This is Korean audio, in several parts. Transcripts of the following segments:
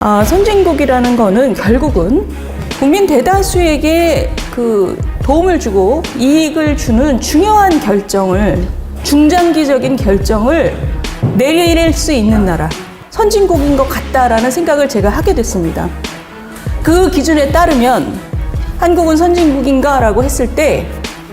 선진국이라는 거는 결국은 국민 대다수에게 도움을 주고 이익을 주는 중요한 결정을, 중장기적인 결정을 내릴 수 있는 나라, 선진국인 것 같다라는 생각을 제가 하게 됐습니다. 그 기준에 따르면 한국은 선진국인가라고 했을 때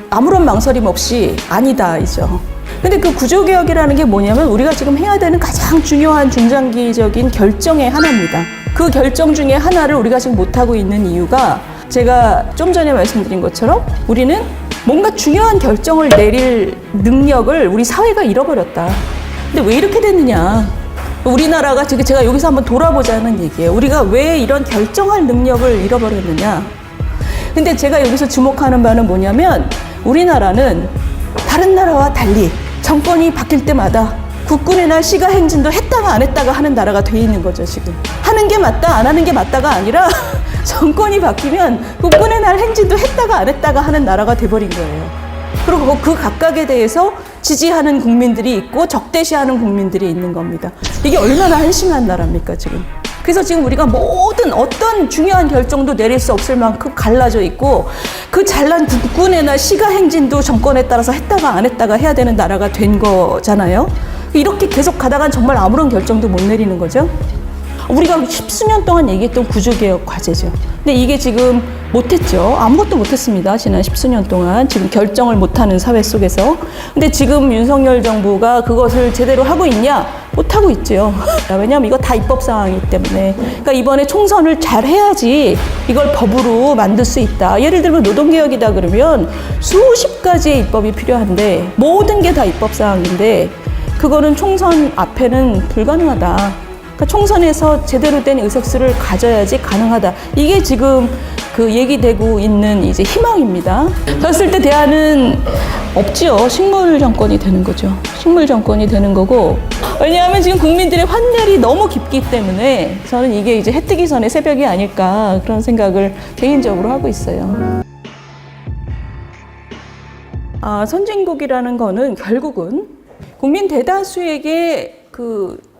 아무런 망설임 없이 아니다이죠. 근데 그 구조개혁이라는 게 뭐냐면 우리가 지금 해야 되는 가장 중요한 중장기적인 결정의 하나입니다. 그 결정 중에 하나를 우리가 지금 못하고 있는 이유가 제가 좀 전에 말씀드린 것처럼 우리는 뭔가 중요한 결정을 내릴 능력을 우리 사회가 잃어버렸다. 근데 왜 이렇게 됐느냐? 우리나라가 지금 제가 여기서 한번 돌아보자는 얘기예요. 우리가 왜 이런 결정할 능력을 잃어버렸느냐? 근데 제가 여기서 주목하는 바는 뭐냐면 우리나라는 다른 나라와 달리 정권이 바뀔 때마다 국군의 날 시가 행진도 했다가 안 했다가 하는 나라가 돼 있는 거죠, 지금. 하는 게 맞다, 안 하는 게 맞다가 아니라 정권이 바뀌면 국군의 날 행진도 했다가 안 했다가 하는 나라가 돼버린 거예요. 그리고 그 각각에 대해서 지지하는 국민들이 있고 적대시하는 국민들이 있는 겁니다. 이게 얼마나 한심한 나라입니까, 지금. 그래서 지금 우리가 모든 어떤 중요한 결정도 내릴 수 없을 만큼 갈라져 있고 그 잘난 국군의 날 시가 행진도 정권에 따라서 했다가 안 했다가 해야 되는 나라가 된 거잖아요. 이렇게 계속 가다간 정말 아무런 결정도 못 내리는 거죠. 우리가 십수년 동안 얘기했던 구조개혁 과제죠. 근데 이게 지금 못했죠. 아무것도 못했습니다. 지난 십수년 동안. 지금 결정을 못하는 사회 속에서. 근데 지금 윤석열 정부가 그것을 제대로 하고 있냐? 못하고 있죠. 왜냐하면 이거 다 입법사항이기 때문에. 그러니까 이번에 총선을 잘 해야지 이걸 법으로 만들 수 있다. 예를 들면 노동개혁이다 그러면 수십 가지의 입법이 필요한데 모든 게 다 입법사항인데 그거는 총선 앞에는 불가능하다. 그러니까 총선에서 제대로 된 의석수를 가져야지 가능하다. 이게 지금 그 얘기되고 있는 이제 희망입니다. 그랬을 때 대안은 없지요. 식물 정권이 되는 거죠. 식물 정권이 되는 거고. 왜냐하면 지금 국민들의 환멸이 너무 깊기 때문에 저는 이게 이제 해 뜨기 전에 새벽이 아닐까 그런 생각을 개인적으로 하고 있어요. 선진국이라는 거는 결국은 국민 대다수에게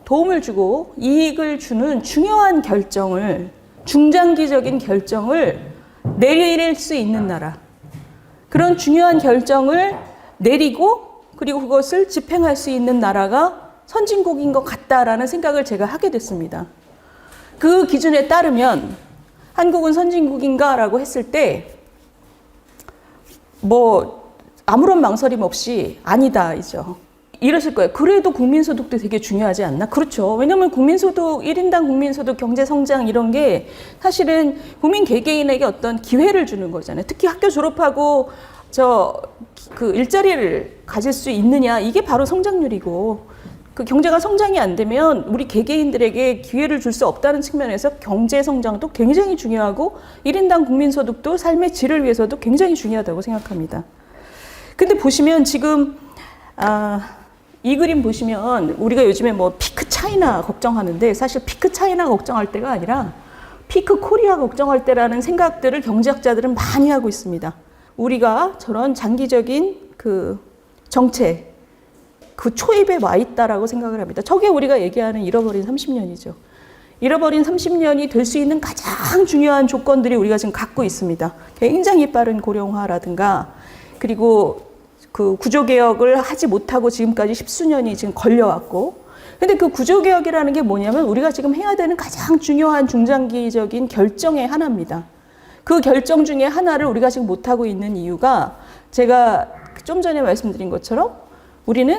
도움을 주고 이익을 주는 중요한 결정을, 중장기적인 결정을 내릴 수 있는 나라. 그런 중요한 결정을 내리고 그리고 그것을 집행할 수 있는 나라가 선진국인 것 같다라는 생각을 제가 하게 됐습니다. 그 기준에 따르면 한국은 선진국인가라고 했을 때 아무런 망설임 없이 아니다이죠. 이러실 거예요. 그래도 국민소득도 되게 중요하지 않나? 그렇죠. 왜냐하면 국민소득, 1인당 국민소득, 경제성장 이런 게 사실은 국민 개개인에게 어떤 기회를 주는 거잖아요. 특히 학교 졸업하고 일자리를 가질 수 있느냐, 이게 바로 성장률이고, 그 경제가 성장이 안 되면 우리 개개인들에게 기회를 줄 수 없다는 측면에서 경제성장도 굉장히 중요하고 1인당 국민소득도 삶의 질을 위해서도 굉장히 중요하다고 생각합니다. 근데 보시면 지금 이 그림 보시면 우리가 요즘에 피크 차이나 걱정하는데 사실 피크 차이나 걱정할 때가 아니라 피크 코리아 걱정할 때라는 생각들을 경제학자들은 많이 하고 있습니다. 우리가 저런 장기적인 정책, 그 초입에 와 있다라고 생각을 합니다. 저게 우리가 얘기하는 잃어버린 30년이죠. 잃어버린 30년이 될 수 있는 가장 중요한 조건들이 우리가 지금 갖고 있습니다. 굉장히 빠른 고령화라든가 그리고 그 구조개혁을 하지 못하고 지금까지 십수년이 지금 걸려왔고 근데 그 구조개혁이라는 게 뭐냐면 우리가 지금 해야 되는 가장 중요한 중장기적인 결정의 하나입니다. 그 결정 중에 하나를 우리가 지금 못하고 있는 이유가 제가 좀 전에 말씀드린 것처럼 우리는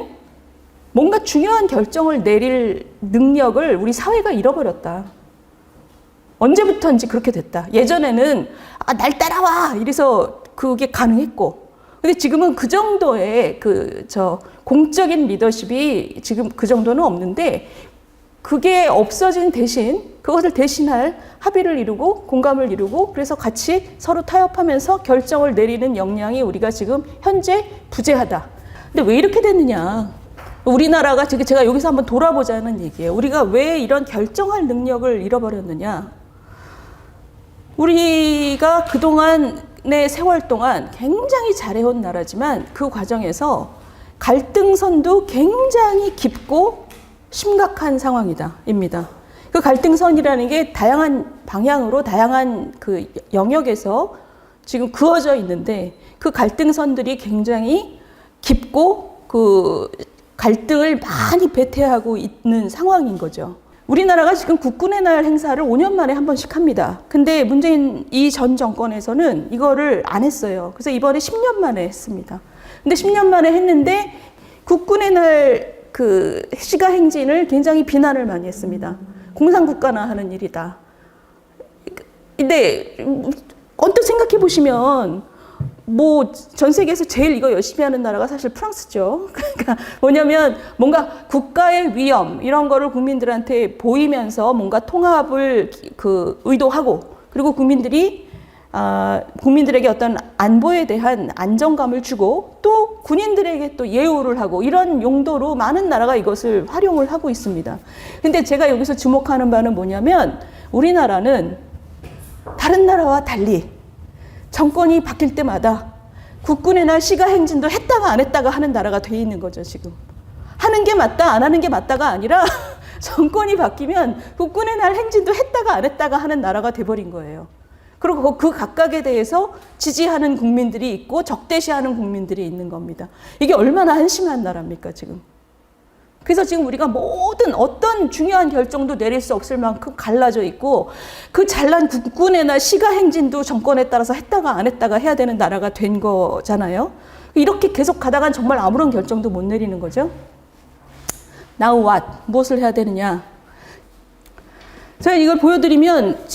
뭔가 중요한 결정을 내릴 능력을 우리 사회가 잃어버렸다. 언제부터인지 그렇게 됐다. 예전에는 날 따라와 이래서 그게 가능했고 근데 지금은 그 정도의 공적인 리더십이 지금 그 정도는 없는데 그게 없어진 대신 그것을 대신할 합의를 이루고 공감을 이루고 그래서 같이 서로 타협하면서 결정을 내리는 역량이 우리가 지금 현재 부재하다. 근데 왜 이렇게 됐느냐? 우리나라가 지금 제가 여기서 한번 돌아보자는 얘기예요. 우리가 왜 이런 결정할 능력을 잃어버렸느냐? 우리가 그동안의 세월 동안 굉장히 잘해온 나라지만 그 과정에서 갈등선도 굉장히 깊고 심각한 상황입니다. 그 갈등선이라는 게 다양한 방향으로 다양한 그 영역에서 지금 그어져 있는데 그 갈등선들이 굉장히 깊고 그 갈등을 많이 배태하고 있는 상황인 거죠. 우리나라가 지금 국군의 날 행사를 5년 만에 한 번씩 합니다. 근데 문재인 이 전 정권에서는 이거를 안 했어요. 그래서 이번에 10년 만에 했습니다. 근데 10년 만에 했는데 국군의 날 그 시가 행진을 굉장히 비난을 많이 했습니다. 공산국가나 일이다. 근데 언뜻 생각해 보시면 뭐 전 세계에서 제일 이거 열심히 하는 나라가 사실 프랑스죠. 그러니까 뭐냐면 뭔가 국가의 위험 이런 거를 국민들한테 보이면서 뭔가 통합을 그 의도하고 그리고 국민들에게 어떤 안보에 대한 안정감을 주고 또 군인들에게 또 예우를 하고 이런 용도로 많은 나라가 이것을 활용을 하고 있습니다. 근데 제가 여기서 주목하는 바는 뭐냐면 우리나라는 다른 나라와 달리 정권이 바뀔 때마다 국군의 날 시가 행진도 했다가 안 했다가 하는 나라가 돼 있는 거죠, 지금. 하는 게 맞다, 안 하는 게 맞다가 아니라 정권이 바뀌면 국군의 날 행진도 했다가 안 했다가 하는 나라가 돼버린 거예요. 그리고 그 각각에 대해서 지지하는 국민들이 있고 적대시하는 국민들이 있는 겁니다. 이게 얼마나 한심한 나라입니까, 지금. 그래서 지금 우리가 모든 어떤 중요한 결정도 내릴 수 없을 만큼 갈라져 있고 그 잘난 국군의 날 시가 행진도 정권에 따라서 했다가 안 했다가 해야 되는 나라가 된 거잖아요. 이렇게 계속 가다간 정말 아무런 결정도 못 내리는 거죠. Now what? 무엇을 해야 되느냐? 제가 이걸 보여드리면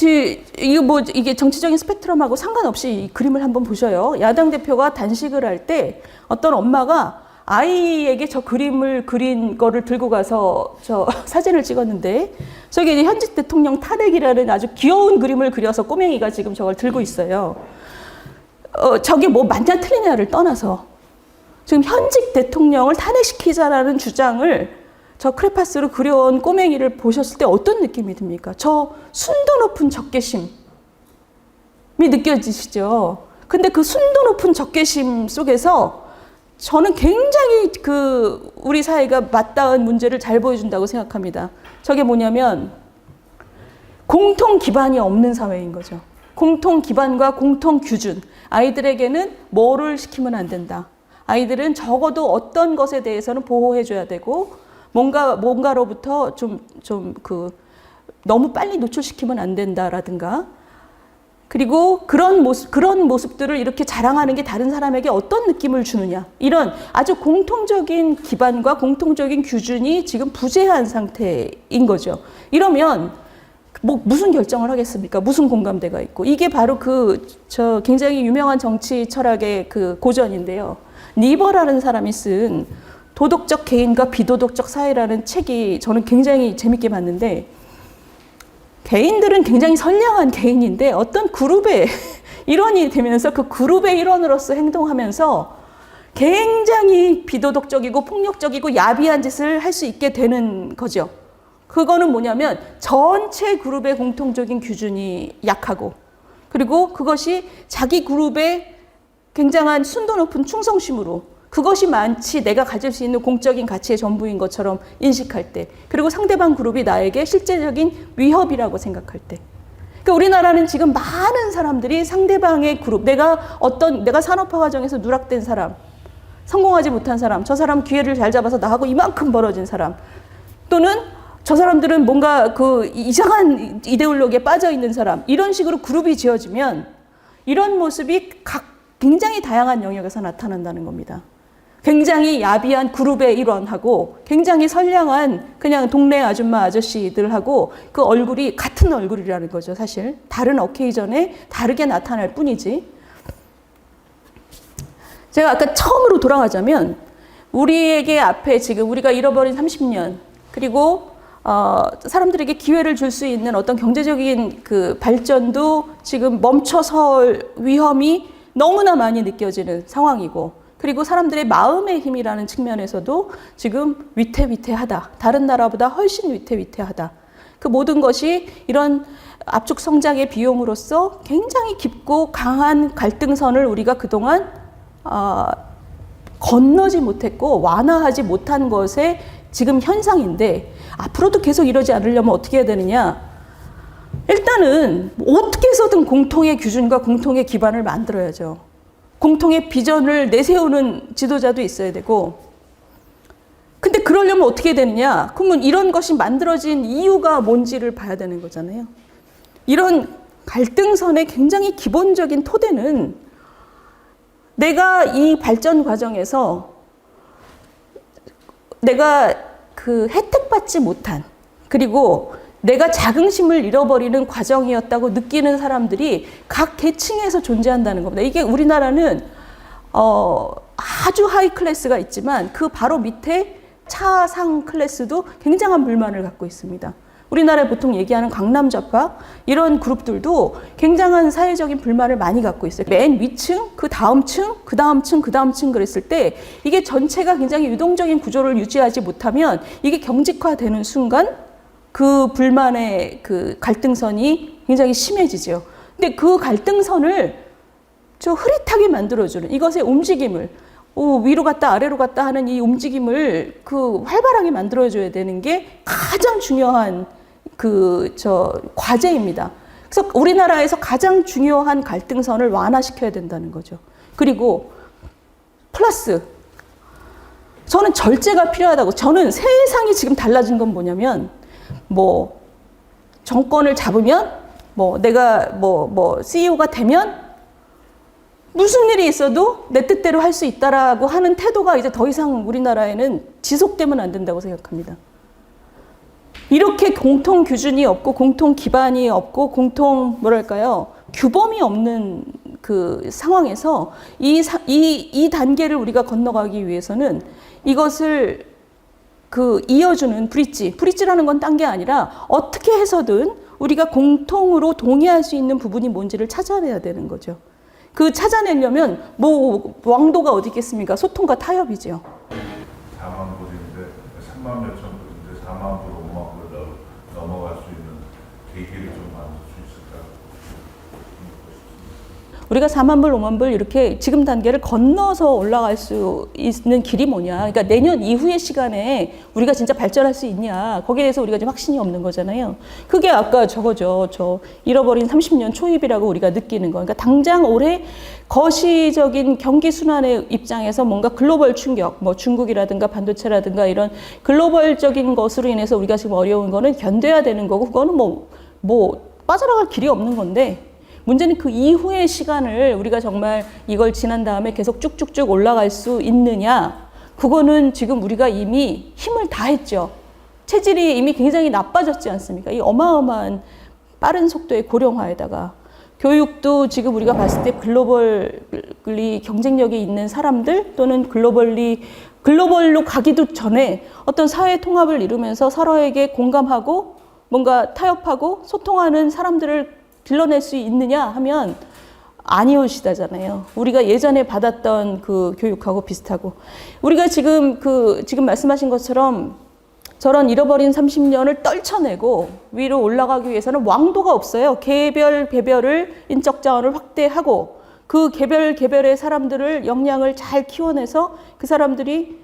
이게 정치적인 스펙트럼하고 상관없이 이 그림을 한번 보셔요. 야당 대표가 단식을 할 때 어떤 엄마가 아이에게 저 그림을 그린 거를 들고 가서 저 사진을 찍었는데 저기 현직 대통령 탄핵이라는 아주 귀여운 그림을 그려서 꼬맹이가 지금 저걸 들고 있어요. 저게 뭐 맞냐 틀리냐를 떠나서 지금 현직 대통령을 탄핵시키자라는 주장을 저 크레파스로 그려온 꼬맹이를 보셨을 때 어떤 느낌이 듭니까? 저 순도 높은 적개심이 느껴지시죠? 근데 그 순도 높은 적개심 속에서 저는 굉장히 우리 사회가 맞닿은 문제를 잘 보여준다고 생각합니다. 저게 뭐냐면 공통 기반이 없는 사회인 거죠. 공통 기반과 공통 규준. 아이들에게는 뭐를 시키면 안 된다. 아이들은 적어도 어떤 것에 대해서는 보호해줘야 되고 뭔가로부터 너무 빨리 노출시키면 안 된다라든가 그리고 그런 모습들을 이렇게 자랑하는 게 다른 사람에게 어떤 느낌을 주느냐 이런 아주 공통적인 기반과 공통적인 규준이 지금 부재한 상태인 거죠. 이러면 무슨 결정을 하겠습니까? 무슨 공감대가 있고 이게 바로 굉장히 유명한 정치 철학의 그 고전인데요. 니버라는 사람이 쓴 도덕적 개인과 비도덕적 사회라는 책이 저는 굉장히 재밌게 봤는데 개인들은 굉장히 선량한 개인인데 어떤 그룹의 일원이 되면서 그 그룹의 일원으로서 행동하면서 굉장히 비도덕적이고 폭력적이고 야비한 짓을 할 수 있게 되는 거죠. 그거는 뭐냐면 전체 그룹의 공통적인 규준이 약하고 그리고 그것이 자기 그룹의 굉장한 순도 높은 충성심으로 그것이 마치 내가 가질 수 있는 공적인 가치의 전부인 것처럼 인식할 때 그리고 상대방 그룹이 나에게 실제적인 위협이라고 생각할 때 그러니까 우리나라는 지금 많은 사람들이 상대방의 그룹 내가 산업화 과정에서 누락된 사람 성공하지 못한 사람 저 사람 기회를 잘 잡아서 나하고 이만큼 벌어진 사람 또는 저 사람들은 뭔가 이상한 이데올로기에 빠져 있는 사람 이런 식으로 그룹이 지어지면 이런 모습이 굉장히 다양한 영역에서 나타난다는 겁니다. 굉장히 야비한 그룹의 일원하고 굉장히 선량한 그냥 동네 아줌마 아저씨들하고 그 얼굴이 같은 얼굴이라는 거죠. 사실 다른 어케이전에 다르게 나타날 뿐이지. 제가 아까 처음으로 돌아가자면 우리에게 앞에 지금 우리가 잃어버린 30년 그리고 사람들에게 기회를 줄 수 있는 어떤 경제적인 그 발전도 지금 멈춰설 위험이 너무나 많이 느껴지는 상황이고 그리고 사람들의 마음의 힘이라는 측면에서도 지금 위태위태하다. 다른 나라보다 훨씬 위태위태하다. 그 모든 것이 이런 압축 성장의 비용으로서 굉장히 깊고 강한 갈등선을 우리가 그동안 건너지 못했고 완화하지 못한 것에 지금 현상인데 앞으로도 계속 이러지 않으려면 어떻게 해야 되느냐? 일단은 어떻게 해서든 공통의 기준과 공통의 기반을 만들어야죠. 공통의 비전을 내세우는 지도자도 있어야 되고, 근데 그러려면 어떻게 해야 되느냐? 그러면 이런 것이 만들어진 이유가 뭔지를 봐야 되는 거잖아요. 이런 갈등선의 굉장히 기본적인 토대는 내가 이 발전 과정에서 내가 그 혜택받지 못한, 그리고 내가 자긍심을 잃어버리는 과정이었다고 느끼는 사람들이 각 계층에서 존재한다는 겁니다. 이게 우리나라는 아주 하이 클래스가 있지만 그 바로 밑에 차상 클래스도 굉장한 불만을 갖고 있습니다. 우리나라에 보통 얘기하는 강남좌파 이런 그룹들도 굉장한 사회적인 불만을 많이 갖고 있어요. 맨 위층, 그 다음 층, 그 다음 층, 그 다음 층 그랬을 때 이게 전체가 굉장히 유동적인 구조를 유지하지 못하면 이게 경직화되는 순간 그 불만의 그 갈등선이 굉장히 심해지죠. 근데 그 갈등선을 좀 흐릿하게 만들어주는 이것의 움직임을 위로 갔다 아래로 갔다 하는 이 움직임을 그 활발하게 만들어줘야 되는 게 가장 중요한 과제입니다. 그래서 우리나라에서 가장 중요한 갈등선을 완화시켜야 된다는 거죠. 그리고 플러스 저는 절제가 필요하다고. 저는 세상이 지금 달라진 건 뭐냐면 뭐 정권을 잡으면 내가 CEO가 되면 무슨 일이 있어도 내 뜻대로 할 수 있다라고 하는 태도가 이제 더 이상 우리나라에는 지속되면 안 된다고 생각합니다. 이렇게 공통 기준이 없고 공통 기반이 없고 공통 규범이 없는 그 상황에서 이 단계를 우리가 건너가기 위해서는 이것을 이어주는 브릿지라는 건 딴 게 아니라 어떻게 해서든 우리가 공통으로 동의할 수 있는 부분이 뭔지를 찾아내야 되는 거죠. 그 찾아내려면 왕도가 어디 있겠습니까? 소통과 타협이죠. 4만 불인데 3만 몇천 불인데 4만 불, 5만 불 넘어갈 수 있는 계기를 좀 만들 수 있을까? 우리가 4만 불, 5만 불 이렇게 지금 단계를 건너서 올라갈 수 있는 길이 뭐냐. 그러니까 내년 이후의 시간에 우리가 진짜 발전할 수 있냐. 거기에 대해서 우리가 지금 확신이 없는 거잖아요. 그게 아까 저거죠. 저 잃어버린 30년 초입이라고 우리가 느끼는 거. 그러니까 당장 올해 거시적인 경기 순환의 입장에서 뭔가 글로벌 충격, 중국이라든가 반도체라든가 이런 글로벌적인 것으로 인해서 우리가 지금 어려운 거는 견뎌야 되는 거고, 그거는 빠져나갈 길이 없는 건데, 문제는 그 이후의 시간을 우리가 정말 이걸 지난 다음에 계속 쭉쭉쭉 올라갈 수 있느냐. 그거는 지금 우리가 이미 힘을 다했죠. 체질이 이미 굉장히 나빠졌지 않습니까? 이 어마어마한 빠른 속도의 고령화에다가 교육도 지금 우리가 봤을 때 글로벌리 경쟁력이 있는 사람들 또는 글로벌로 가기도 전에 어떤 사회 통합을 이루면서 서로에게 공감하고 뭔가 타협하고 소통하는 사람들을 길러낼 수 있느냐 하면 아니오시다잖아요. 우리가 예전에 받았던 그 교육하고 비슷하고, 우리가 지금 말씀하신 것처럼 저런 잃어버린 30년을 떨쳐내고 위로 올라가기 위해서는 왕도가 없어요. 개별을 인적 자원을 확대하고 그 개별의 사람들을 역량을 잘 키워내서 그 사람들이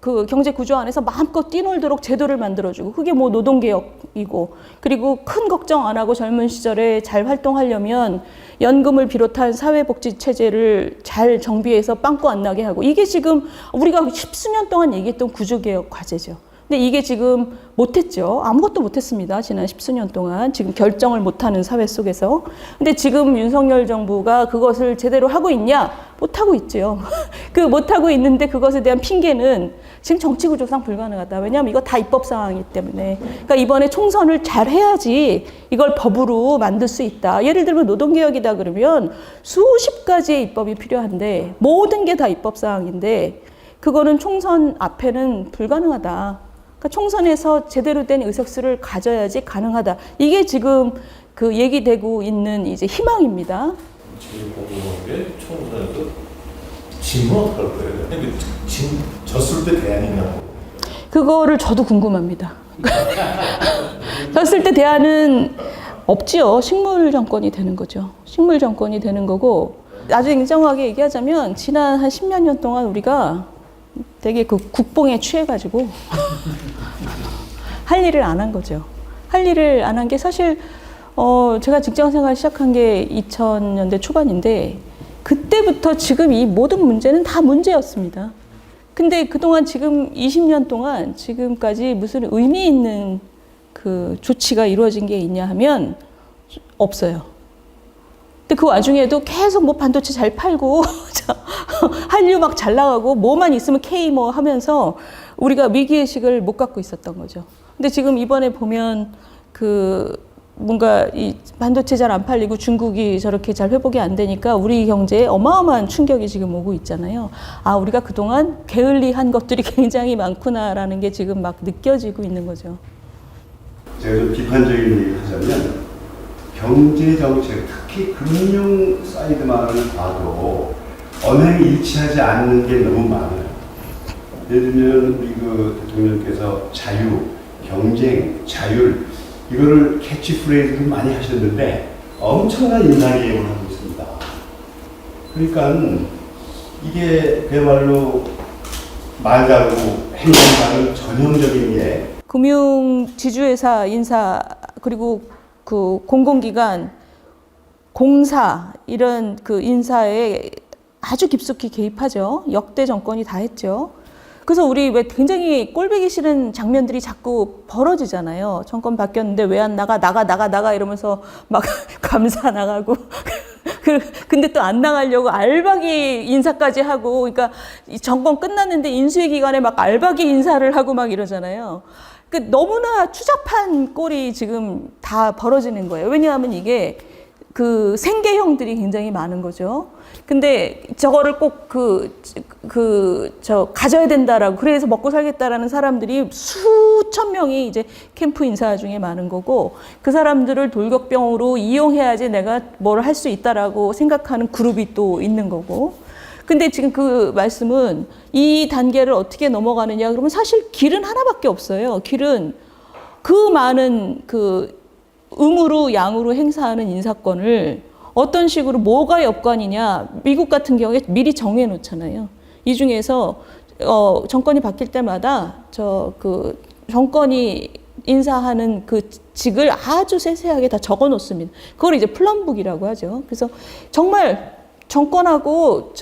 그 경제 구조 안에서 마음껏 뛰놀도록 제도를 만들어주고, 그게 노동개혁이고, 그리고 큰 걱정 안 하고 젊은 시절에 잘 활동하려면 연금을 비롯한 사회복지체제를 잘 정비해서 빵꾸 안 나게 하고, 이게 지금 우리가 십수년 동안 얘기했던 구조개혁 과제죠. 근데 이게 지금 못했죠. 아무것도 못했습니다. 지난 십수년 동안. 지금 결정을 못하는 사회 속에서. 근데 지금 윤석열 정부가 그것을 제대로 하고 있냐? 못하고 있죠. 못하고 있는데 그것에 대한 핑계는 지금 정치구조상 불가능하다. 왜냐하면 이거 다 입법사항이기 때문에. 그러니까 이번에 총선을 잘 해야지 이걸 법으로 만들 수 있다. 예를 들면 노동개혁이다 그러면 수십 가지의 입법이 필요한데 모든 게 다 입법사항인데 그거는 총선 앞에는 불가능하다. 그러니까 총선에서 제대로 된 의석수를 가져야지 가능하다. 이게 지금 얘기되고 있는 이제 희망입니다. 지금 궁금한 게 총선에서 지면 어떡할 거예요? 졌을 때 대안이 있나? 그거를 저도 궁금합니다. 졌을 때 대안은 없지요. 식물 정권이 되는 거죠. 식물 정권이 되는 거고, 아주 냉정하게 얘기하자면 지난 한 10몇 년 동안 우리가 되게 그 국뽕에 취해가지고 할 일을 안 한 거죠. 할 일을 안 한 게 사실 제가 직장생활 시작한 게 2000년대 초반인데 그때부터 지금 이 모든 문제는 다 문제였습니다. 근데 그동안 지금 20년 동안 지금까지 무슨 의미 있는 그 조치가 이루어진 게 있냐 하면 없어요. 근데 그 와중에도 계속 뭐 반도체 잘 팔고 한류 막 잘 나가고 뭐만 있으면 K 뭐 하면서 우리가 위기의식을 못 갖고 있었던 거죠. 근데 지금 이번에 보면 그 뭔가 이 반도체 잘 안 팔리고 중국이 저렇게 잘 회복이 안 되니까 우리 경제에 어마어마한 충격이 지금 오고 있잖아요. 아, 우리가 그동안 게을리한 것들이 굉장히 많구나라는 게 지금 막 느껴지고 있는 거죠. 제가 좀 비판적인 얘기를 하자면 경제 정책, 특히 금융 사이드만을 봐도 언행이 일치하지 않는 게 너무 많아요. 예를 들면 우리 그 대통령께서 자유, 경쟁, 자율 이거를 캐치프레이즈를 많이 하셨는데 엄청난 인사개혁을 하고 있습니다. 그러니까 이게 그야말로 말 다르고 행동 다른 전형적인 게 금융 지주회사 인사 그리고 그 공공기관 공사 이런 그 인사에 아주 깊숙이 개입하죠. 역대 정권이 다 했죠. 그래서 우리 왜 굉장히 꼴보기 싫은 장면들이 자꾸 벌어지잖아요. 정권 바뀌었는데 왜 안 나가 이러면서 막 감사 나가고 근데 또 안 나가려고 알박이 인사까지 하고 그러니까 이 정권 끝났는데 인수위 기관에 막 알박이 인사를 하고 막 이러잖아요. 그 너무나 추잡한 꼴이 지금 다 벌어지는 거예요. 왜냐하면 이게 그 생계형들이 굉장히 많은 거죠. 근데 저거를 꼭 가져야 된다라고 그래서 먹고 살겠다라는 사람들이 수천 명이 이제 캠프 인사 중에 많은 거고 그 사람들을 돌격병으로 이용해야지 내가 뭘 할 수 있다라고 생각하는 그룹이 또 있는 거고. 근데 지금 그 말씀은 이 단계를 어떻게 넘어가느냐 그러면 사실 길은 하나밖에 없어요. 길은 그 많은 그 음으로 양으로 행사하는 인사권을 어떤 식으로 뭐가 여건이냐 미국 같은 경우에 미리 정해 놓잖아요. 이 중에서 정권이 바뀔 때마다 그 정권이 인사하는 그 직을 아주 세세하게 다 적어 놓습니다. 그걸 이제 플럼북이라고 하죠. 그래서 정말 정권하고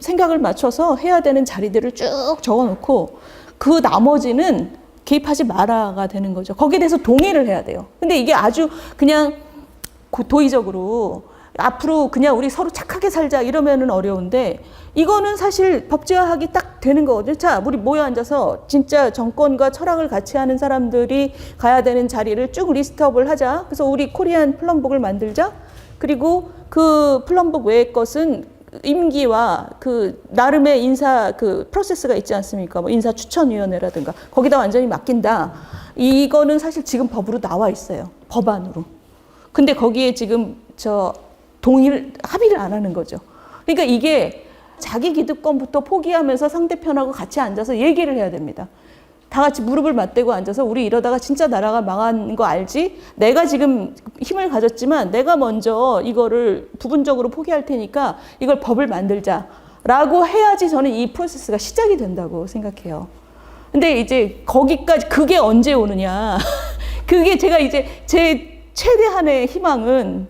생각을 맞춰서 해야 되는 자리들을 쭉 적어 놓고 그 나머지는 개입하지 마라가 되는 거죠. 거기에 대해서 동의를 해야 돼요. 근데 이게 아주 그냥 도의적으로 앞으로 그냥 우리 서로 착하게 살자 이러면은 어려운데 이거는 사실 법제화하기 딱 되는 거거든요. 자, 우리 모여 앉아서 진짜 정권과 철학을 같이 하는 사람들이 가야 되는 자리를 쭉 리스트업을 하자. 그래서 우리 코리안 플럼북을 만들자. 그리고 그 플럼북 외의 것은 임기와 그 나름의 인사 그 프로세스가 있지 않습니까? 뭐 인사 추천위원회라든가 거기다 완전히 맡긴다. 이거는 사실 지금 법으로 나와 있어요. 법안으로. 근데 거기에 지금 합의를 안 하는 거죠. 그러니까 이게 자기 기득권부터 포기하면서 상대편하고 같이 앉아서 얘기를 해야 됩니다. 다 같이 무릎을 맞대고 앉아서 우리 이러다가 진짜 나라가 망한 거 알지? 내가 지금 힘을 가졌지만 내가 먼저 이거를 부분적으로 포기할 테니까 이걸 법을 만들자라고 해야지 저는 이 프로세스가 시작이 된다고 생각해요. 근데 이제 거기까지 그게 언제 오느냐. 그게 제가 이제 제 최대한의 희망은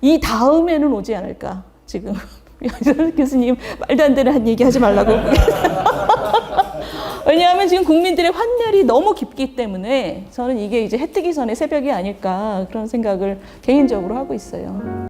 이 다음에는 오지 않을까 지금. 교수님 말도 안 되는 한 얘기 하지 말라고. 왜냐하면 지금 국민들의 환멸이 너무 깊기 때문에 저는 이게 이제 해 뜨기 전에 새벽이 아닐까 그런 생각을 개인적으로 하고 있어요.